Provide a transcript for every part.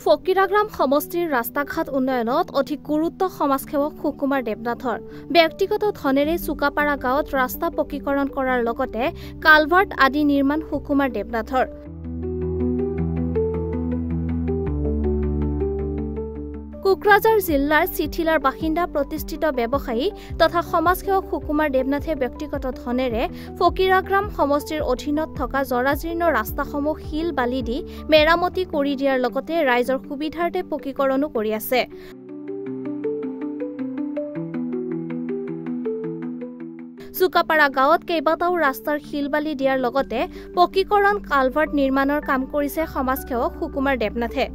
ফকিৰাগ্ৰাম সমষ্টিৰ ৰাস্তা-ঘাট উন্নয়নত অধিক গুৰুত্ব সমাজসেৱক সুকুমাৰ দেৱনাথৰ। ব্যক্তিগত ধনেৰে চুকাপাৰা গাঁৱত ৰাস্তা পকীকৰণ কৰাৰ লগতে কালভাৰ্ট আদি নিৰ্মাণ সুকুমাৰ দেৱনাথৰ। কোকৰাঝাৰ জিলাৰ চিঠিলাৰ বাসিন্দা প্ৰতিষ্ঠিত ব্যৱসায়ী তথা সমাজসেৱক সুকুমাৰ দেৱনাথে ব্যক্তিগত ধনেৰে ফকিৰাগ্ৰাম সমষ্টিৰ অধীনত থকা জৰাজীৰ্ণ ৰাস্তাসমূহ শিল বালি দি মেৰামতি কৰি দিয়াৰ লগতে ৰাইজৰ সুবিধাৰ্থে পকীকৰণো কৰি আছে। চুকাপাৰা গাঁৱত কেইবাটাও ৰাস্তাৰ শিল বালি দিয়াৰ লগতে পকীকৰণ কালভাৰ্ট নিৰ্মাণৰ কাম কৰিছে সমাজসেৱক সুকুমাৰ দেৱনাথে।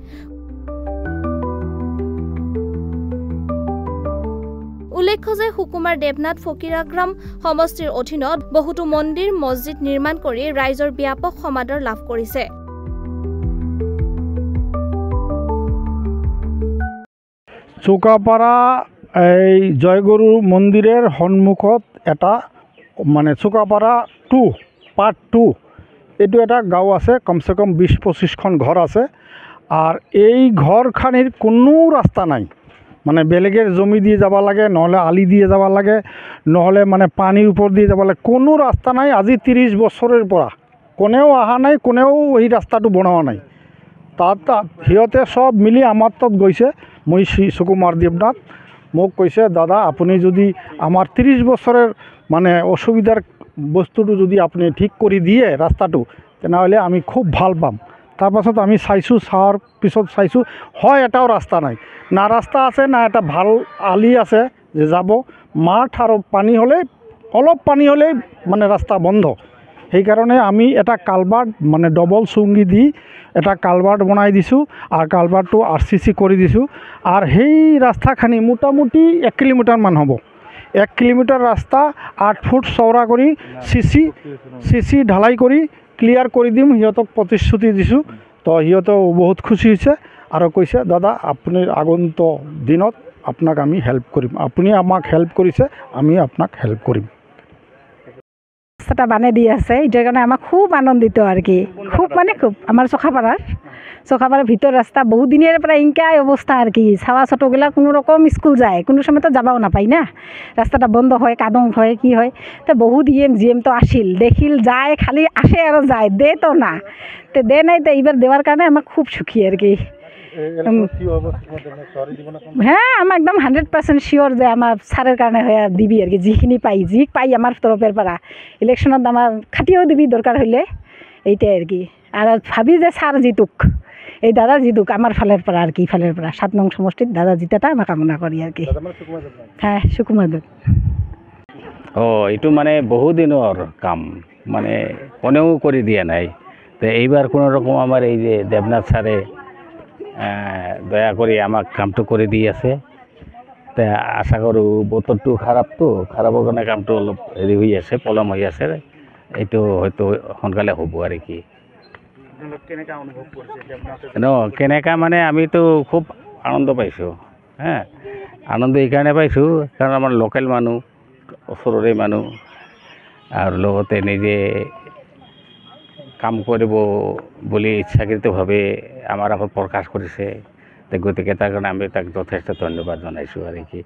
উল্লেখ্য যে সুকুমাৰ দেৱনাথ ফকিৰাগ্ৰাম সমষ্টিৰ অধীনত বহুতো মন্দিৰ মছজিদ নিৰ্মাণ কৰি ৰাইজৰ ব্যাপক সমাদৰ লাভ কৰিছে। চুকাপাৰা এই জয়গুৰু মন্দিৰৰ সন্মুখত এটা মানে চুকাপাৰা 2 পাৰ্ট 2 এইটো এটা গাঁও আছে, কমচে কম 20-25খন ঘৰ আছে। আৰ এই ঘৰখানিৰ কোনো ৰাস্তা নাই, মানে বেলেগের জমি দিয়ে যাব লাগে, নহলে আলি দিয়ে যাব লাগে, নহলে মানে পানির উপর দিয়ে যাব লাগে, কোনো রাস্তা নাই। আজি 30 বছরের পৰা কোনেও অহা নাই, কোনেও এই ৰাস্তাটো বনোৱা নাই। তাত সিহঁতে সব মিলি আমাৰ তাত গৈছে। মই শ্ৰী সুকুমাৰ দেৱনাথ মোক কৈছে, দাদা আপুনি যদি আমার 30 বছরের মানে অসুবিধার বস্তুটো যদি আপনি ঠিক করে দিয়ে রাস্তাটো, তেনেহলে আমি খুব ভাল পাম। তাৰপাছত আমি চাইছোঁ, চাৱাৰ পিছত চাইছোঁ হয় এটাও ৰাস্তা নাই, না ৰাস্তা আছে না এটা ভাল আলি আছে যে যাব। মাঠ আৰু পানী হ'লে, অলপ পানী হ'লে মানে ৰাস্তা বন্ধ। সেইকাৰণে আমি এটা কালভাৰ্ট মানে ডবল চুংগি দি এটা কালভাৰ্ট বনাই দিছোঁ আৰু কালভাৰ্টটো RCC কৰি দিছোঁ। আৰু সেই ৰাস্তাখানি মোটামুটি 1 কিলোমিটাৰমান হ'ব। 1 কিলোমিটাৰ ৰাস্তা 8 ফুট চওড়া কৰি চিচি ঢালাই কৰি ক্লিয়াৰ কৰি দিম, সিহঁতক প্ৰতিশ্ৰুতি দিছোঁ। তো সিহঁতেও বহুত খুশি হৈছে আৰু কৈছে, দাদা আপুনি আগন্তুক দিনত আপোনাক আমি হেল্প কৰিম, আপুনি আমাক হেল্প কৰিছে, আমি আপোনাক হেল্প কৰিম। রাস্তাটা বানিয়ে দিয়ে আছে, এটার কারণে আমার খুব আনন্দিত আর কি, খুব মানে খুব। আমার চোখাপাড়ার ভিতর রাস্তা বহুদিনের প্রায় ইনকাই অবস্থা আর কি। ছাওয়া ছোটোগুলা কোনো রকম স্কুল যায়, কোনো সময় তো যাবাও নাপাই না, রাস্তাটা বন্ধ হয়, কাদং হয়, কি হয়। তো বহুত GM তো আসিল, দেখিল, যায়, খালি আসে আর যায়, দে তো না, তো দে নাই। তো এইবার দেওয়ার কারণে আমার খুব সুখী আর কি। হ্যাঁ, আমার একদম 100% শিওর যে আমার স্যারের কারণে হয়ে দিবি আর কি, যিখিনি পাই আমার তরফের পৰা ইলেকশনত আমাৰ খাটিও দিবি দৰকাৰ হইলে, এইটাই আৰ কি। আৰ ভাবি যে স্যাৰ জিতুক, এই দাদা জিতুক আমাৰ ফালেৰ পৰা আৰ কি, ফালেৰ পৰা 7 নং সমষ্টিত দাদা জিতাটা আমি কামনা কৰি আৰ কি। হ্যাঁ, সুকুমাৰ দেব। এইটো মানে বহুদিনৰ কাম, মানে কোনেও কৰি দিয়া নাই। তো এইবাৰ কোনো ৰকম আমাৰ এই যে দেৱনাথ ছাৰে দয়া কৰি আমাক কামটো কৰি দি আছে। তে আশা কৰোঁ, বতৰটো খাৰাপৰ কাৰণে কামটো অলপ হেৰি হৈ আছে, পলম হৈ আছে। এইটো হয়তো সোনকালে হ'ব আৰু কি। কেনেকা মানে আমিতো খুব আনন্দ পাইছোঁ। আনন্দ এইকাৰণে পাইছোঁ কাৰণ আমাৰ লোকেল মানুহ, ওচৰৰে মানুহ, আৰু লগতে নিজে কাম কৰিব বুলি ইচ্ছাকৃতভাৱে আমাৰ আগত প্ৰকাশ কৰিছে। গতিকে তাৰ কাৰণে আমি তাক যথেষ্ট ধন্যবাদ জনাইছোঁ আৰু কি।